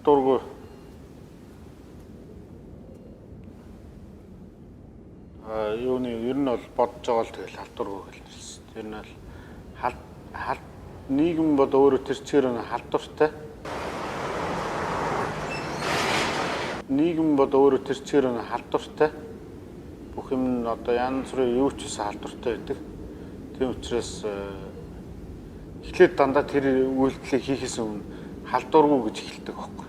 халдваргүй юуны ер нь бол бодож байгаа л тэгэл халдваргүй гэж хэлсэн. Тэр нь бол нийгэм бол өөрөө тэр чигээр нь халдвартай. Нийгэм бол өөрөө тэр чигээр нь халдвартай. Бүх юм нь одоо янз бүрийн юу ч гэсэн халдвартай байдаг. Тийм учраас эхлээд дандаа тэр үйлдэлийг хийхээс өмнө халдваргүй гэж хэлдэг байхгүй.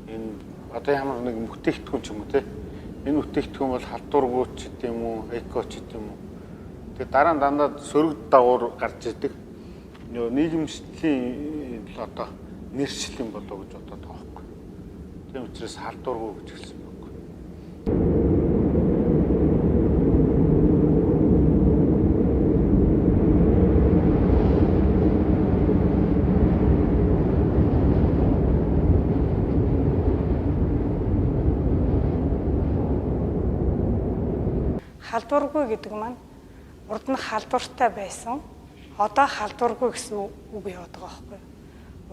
Энэ одоо ямар нэг бүтээгдэхүүн ч юм уу те. Энэ бүтээгдэхүүн бол халдваргүй ч гэдэм үү, эко ч гэдэм үү. Тэгээ дараа нь дандаа сөрөг дагуур гарч идэг. Нийгэмшлийн одоо нэршил юм болоо гэж бодоод байгаа байхгүй. Тийм учраас халдваргүй гэж хэлсэн байхгүй. Халдваргүй гэдэг маань урд нь халдвартай байсан. Одоо халдваргүй гэсэн үг яваад байгаа байхгүй.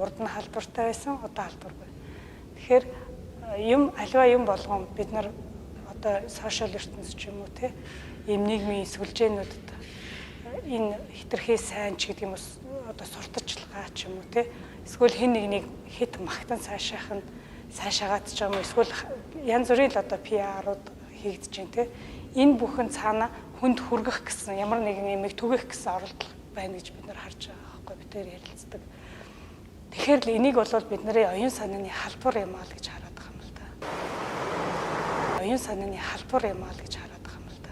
Урд нь халдвартай байсан, одоо халдваргүй. Тэгэхээр аливаа юм болгон бид нар одоо сошиал ертөнц ч юм уу те ийм нийгмийн сүлжээнүүдэд энэ хитрхээ сайн ч гэдэг юм уу одоо сурталчилгаа ч юм уу те эсвэл хэн нэгнийг хит магтан сайшаагаад ч юм уу эсвэл янз бүрийн л одоо PR-ууд хийгдэж байна те энэ бүхэн цаана хүнд хүргэх гэсэн ямар нэгэн юмыг түгэх гэсэн оролдлого байна гэж бид нар харж байгаа байхгүй бид тэр ярилцдаг. Тэгэхээр л энийг бол бидний оюун санааны халдвар юм аа л гэж хараад байгаа юм л да. Оюун санааны халдвар юм аа л гэж хараад байгаа юм л да.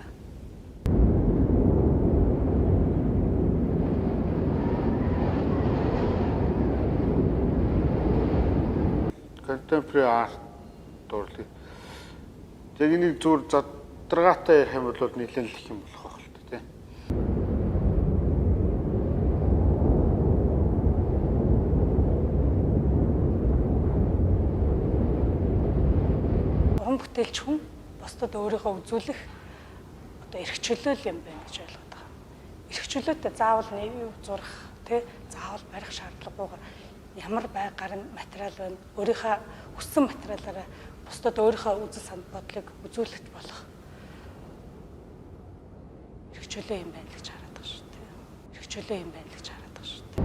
Contemporary art дурлал. Яг энийг зүгээр задрагаатай ярих юм бол нэлээд л их юм болох байх л та тийм. Уран бүтээлч хүн бусдад өөрийгөө үзүүлэх одоо эрх чөлөөл юм байна гэж ойлгоод байгаа. Эрх чөлөөтэй заавал зурах тий заавал барих шаардлагагүйгээр ямар байгаар материал байна өөрийнхөө хүссэн материалаараа бусдад өөрийнхөө үзэл санал бодлыг үзүүлэх болох эрх чөлөө юм байна гэж хараад байгаа шүү дээ. Эрх чөлөө юм байна гэж хараад байгаа шүү дээ.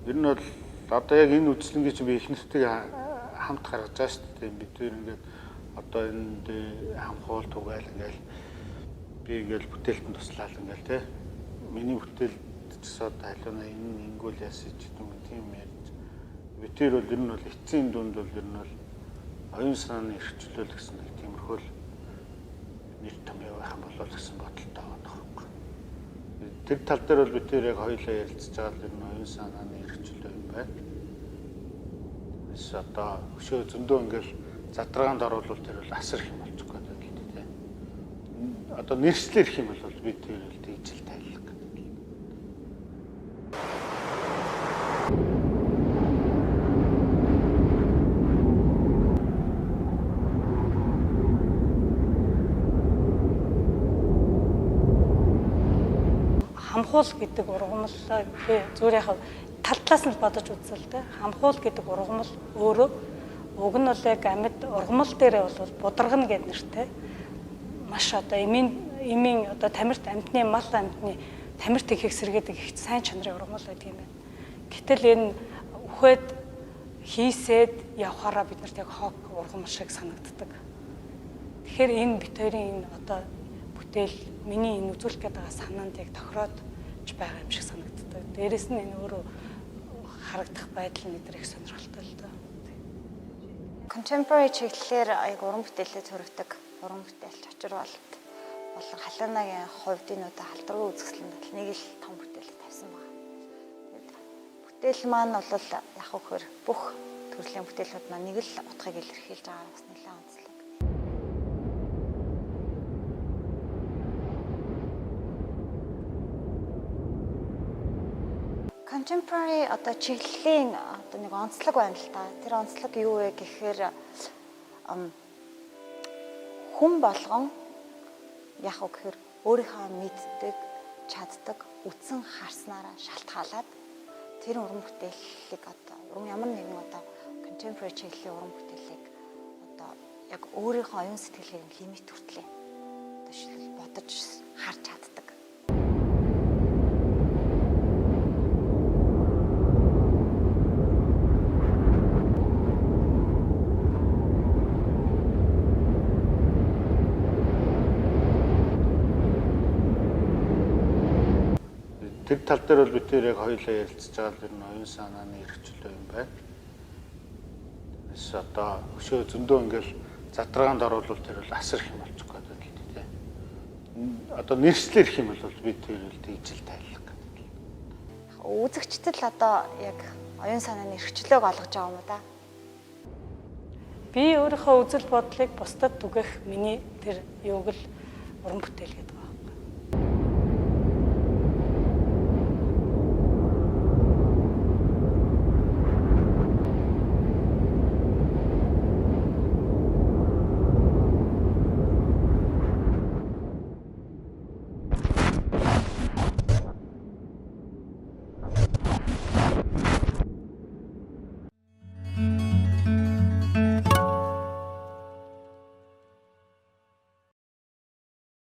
Ер нь бол одоо яг энэ үзлэнгийг чи би их нэртэйг хамт гаргаж байгаа шүү дээ. Бид нэр ингээд одоо энд хамхуул тугаал ингээл би ингээл бүтээлтэнд туслаад ингээл те миний бүтээл чсод халуунаа энэ ингүүл ясаж гэдэг юм тийм ярьж бид тэр бол ер нь бол эцсийн дүнд бол ер нь бол оюун санааны эрх чөлөөлөх гэсэн нэг тиймэрхүү нэр том явах юм болол гэсэн бодолтой байгаа байхгүй. Тэр тал дээр бол бид тэр яг хоёулаа ярилцж байгаа л ер нь оюун санааны эрх чөлөө юм байна. Эс одоо өшөө зөндөө ингээл задрагаанд оруулвал тэр бол асар их юм болчих гээд байна л тийм. Одоо нэршлэр их юм бол бид тэр бол тэгж л тайлах. Хамхуул гэдэг ургамал би зүгээр яг тал талаас нь бодож үзсэн л дээ. Хамхуул гэдэг ургамал өөрөө уг нь бол яг амьд ургамал дээрээ бол бударгана гэдэг нэртэй. Маш одоо эмийн одоо тамирт амьтны мал амьтны тамирт ихийг сэргээдэг их сайн чанарын ургамал байдаг юм байна. Гэтэл энэ үхээд хийсээд явхаараа биднэрт яг хог ургамал шиг санагддаг. Тэгэхээр энэ бит хоёрын энэ одоо бүтээл миний энэ үзүүлэх гээд байгаа санаанд яг тохироод байгаа юм шиг санагддаг. Дээрэс нь энэ өөрөө харагдах байдал нь их сонирхолтой л доо. Contemporary чиглэлээр аяг уран бүтээлээ төрөгдөг уран бүтээлч очирвалт болон халуунагийн хувьд энэ удаа халдваргүй үзэсгэлэнд бол нэг л том бүтээл тавьсан байна. Тэгээд бүтээл маань бол яг хөхөр бүх төрлийн бүтээлүүд маань нэг л утгыг илэрхийлж байгаа бас нэлээд онцлог. Contemporary одоо чиглэлийн одоо нэг онцлог байна л та. Тэр онцлог юу вэ гэхээр хүн болгон яг гэхээр өөрийнхөө мэддэг чаддаг, үтсэн харснараа шалтгаалаад тэр уран бүтээлийг одоо ямар нэгэн одоо contemporary чиглэлийн уран бүтээлийг одоо яг өөрийнхөө оюун сэтгэлээр лимит хүртлээ одоо шилбэл бодож харж чаддаг. Тэр тал дээр бол бид тэр яг хоёулаа ярилцж байгаа л энэ оюун санааны хэрэгчлөө юм байна. Тэс одоо өшөө зөндөө ингээл задрагаанд оруулвал тэр бол асар их юм болчих гээд байна л дээ. Одоо нэршлэр их юм бол бид тэр бол тэгжил тайлах гэдэг. Үзэгчдэд л одоо яг оюун санааны хэрэгчлөөг олгож байгаа юм уу да? Би өөрийнхөө үзэл бодлыг бусдад түгэх миний тэр юуг л уран бүтээл гэдэг.